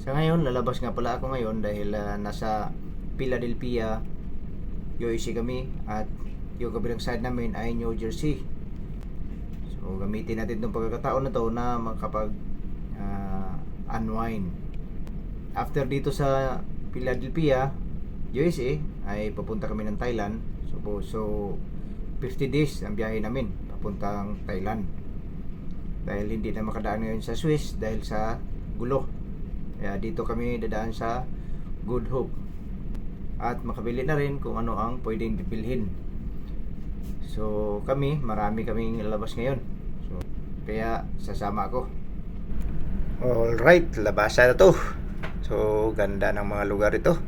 Sa ngayon, lalabas nga pala ako ngayon dahil nasa Philadelphia, USA kami at yung kabilang side namin ay New Jersey. So gamitin natin itong pagkakataon na to na makapag unwind. After dito sa Philadelphia, USA ay papunta kami ng Thailand. So 50 days ang biyahe namin papuntang Thailand. Dahil hindi na makadaan ngayon sa Swiss dahil sa gulo. Kaya dito kami dadaan sa Good Hope at makabili na rin kung ano ang pwedeng bilhin. So kami, marami kaming lalabas ngayon. So kaya sasama ako. Alright, labasan na to. So ganda ng mga lugar ito.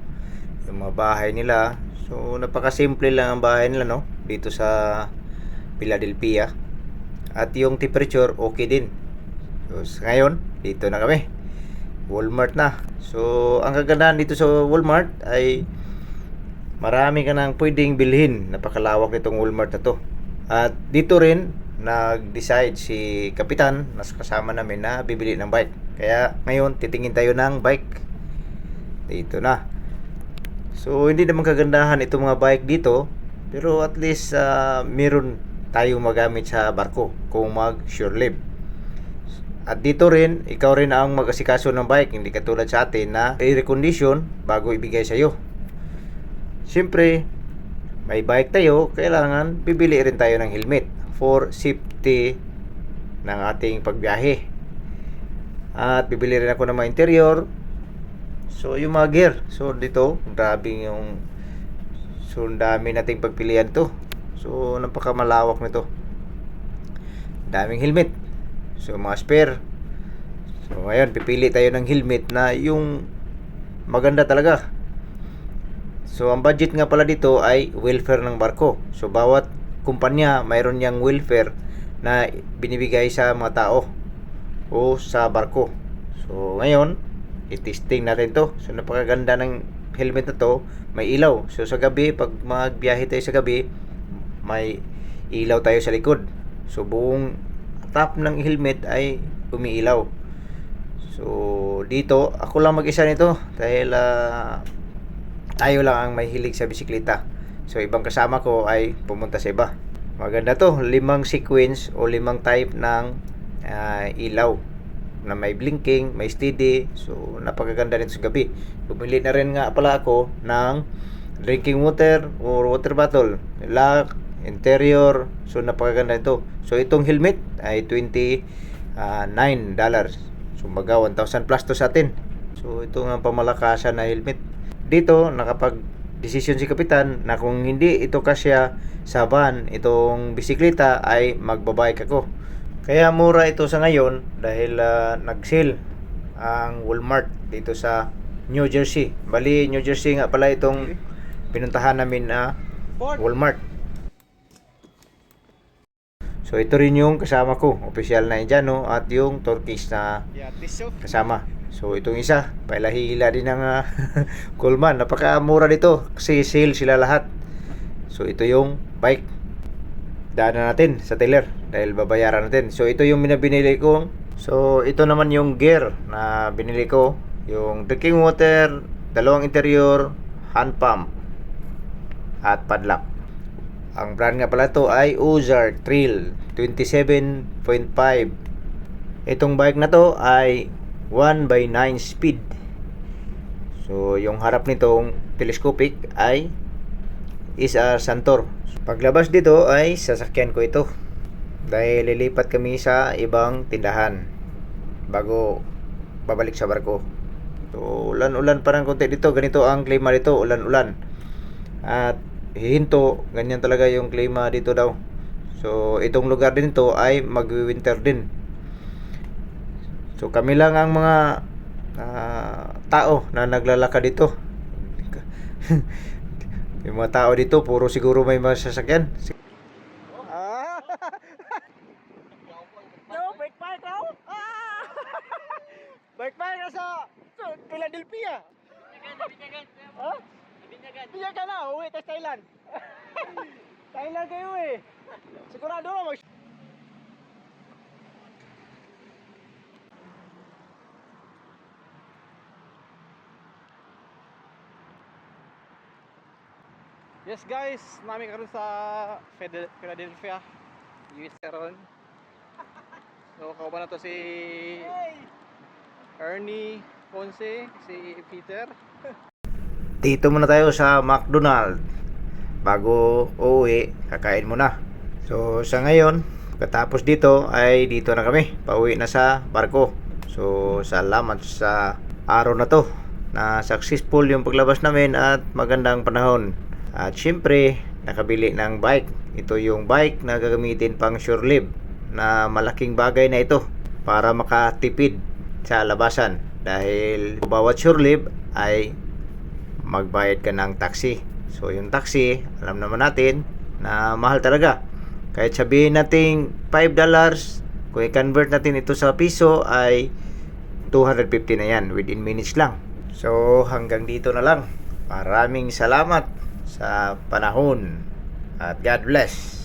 Yung mga bahay nila. So napakasimple lang ang bahay nila, no? Dito sa Philadelphia. At yung temperature okay din. So ngayon, dito na kami. Walmart na. So ang kagandahan dito sa Walmart ay marami ka nang pwedeng bilhin. Napakalawak nitong Walmart na to. At dito rin nag-decide si Kapitan na kasama namin na bibili ng bike. Kaya ngayon titingin tayo ng bike. Dito na. So hindi naman kagandahan itong mga bike dito, pero at least meron tayong magamit sa barko kung mag shore leave. At dito rin, ikaw rin ang mag-asikaso ng bike, hindi katulad sa atin na i-recondition bago ibigay sa iyo. Siyempre, may bike tayo, kailangan bibili rin tayo ng helmet for safety ng ating pagbiyahe. At bibili rin ako ng mga interior. So yung mga gear, so dito grabe yung, so dami nating pagpilian to. So napakamalawak nito. Daming helmet. So mga spare. So ngayon pipili tayo ng helmet na yung maganda talaga. So ang budget nga pala dito ay welfare ng barko. So bawat kumpanya mayroon niyang welfare na binibigay sa mga tao o sa barko. So ngayon i-testing natin to. So napakaganda ng helmet na to. May ilaw. So sa gabi, pag magbiyahe tayo sa gabi, may ilaw tayo sa likod. So buong top ng helmet ay umiilaw. So dito, ako lang mag-isa nito dahil tayo lang ang may hilig sa bisikleta. So ibang kasama ko ay pumunta sa iba. Maganda to, 5 sequence o 5 type ng ilaw na may blinking, may steady. So napakaganda nito sa gabi. Bumili na rin nga pala ako ng drinking water or water bottle, lock, interior. So napakaganda nito. So itong helmet ay $29. So maga 1,000 plus to sa atin. So ito nga pamalakasan na helmet. Dito nakapag desisyon si Kapitan na kung hindi ito kasya sa van, itong bisikleta, ay magbabike ako. Kaya mura ito sa ngayon dahil nag-sale ang Walmart dito sa New Jersey. Bali, New Jersey nga pala itong pinuntahan namin na Walmart. So ito rin yung kasama ko, opisyal na Indiano at yung Turkish na kasama. So itong isa, pailahila din ng Coleman. Napakamura dito kasi sale sila lahat. So ito yung bike. Daanan natin sa teller dahil babayaran natin. So ito yung binili ko. So ito naman yung gear na binili ko. Yung drinking water, dalawang interior, hand pump at padlock. Ang brand nga pala to ay Ozark Trail 27.5. Itong bike na to ay 1/9 speed. So yung harap nitong telescopic ay SR Santor. Paglabas dito ay sasakyan ko ito dahil lilipat kami sa ibang tindahan bago babalik sa barko. So ulan-ulan parang konti dito. Ganito ang klima dito, ulan-ulan. At hihinto, ganyan talaga yung klima dito daw. So itong lugar din to ay mag-winter din. So kami lang ang mga tao na naglalakad dito. Yung mga tao dito, puro siguro may masasakyan. No, bike park raw? Bike park na sa Philadelphia. Binyagan. Ha? Binyagan na, uwi tayo Thailand. Thailand kayo eh. Sigurado na mag... Yes guys, namin karon sa Philadelphia, USA ron. So kauban na to si Ernie Ponce, si Peter. Dito muna tayo sa McDonald. Bago uuwi, kakain muna. So sa ngayon, pagkatapos dito ay dito na kami. Pauwi na sa barko. So salamat sa araw na to na successful yung paglabas namin at magandang panahon. At syempre, nakabili ng bike. Ito yung bike na gagamitin pang shore leave, na malaking bagay na ito para makatipid sa labasan. Dahil bawat shore leave ay magbayad ka ng taxi. So yung taxi, alam naman natin na mahal talaga. Kahit sabihin natin $5, kung i-convert natin ito sa piso ay 250 na yan within minutes lang. So hanggang dito na lang. Maraming salamat sa panahon at God bless.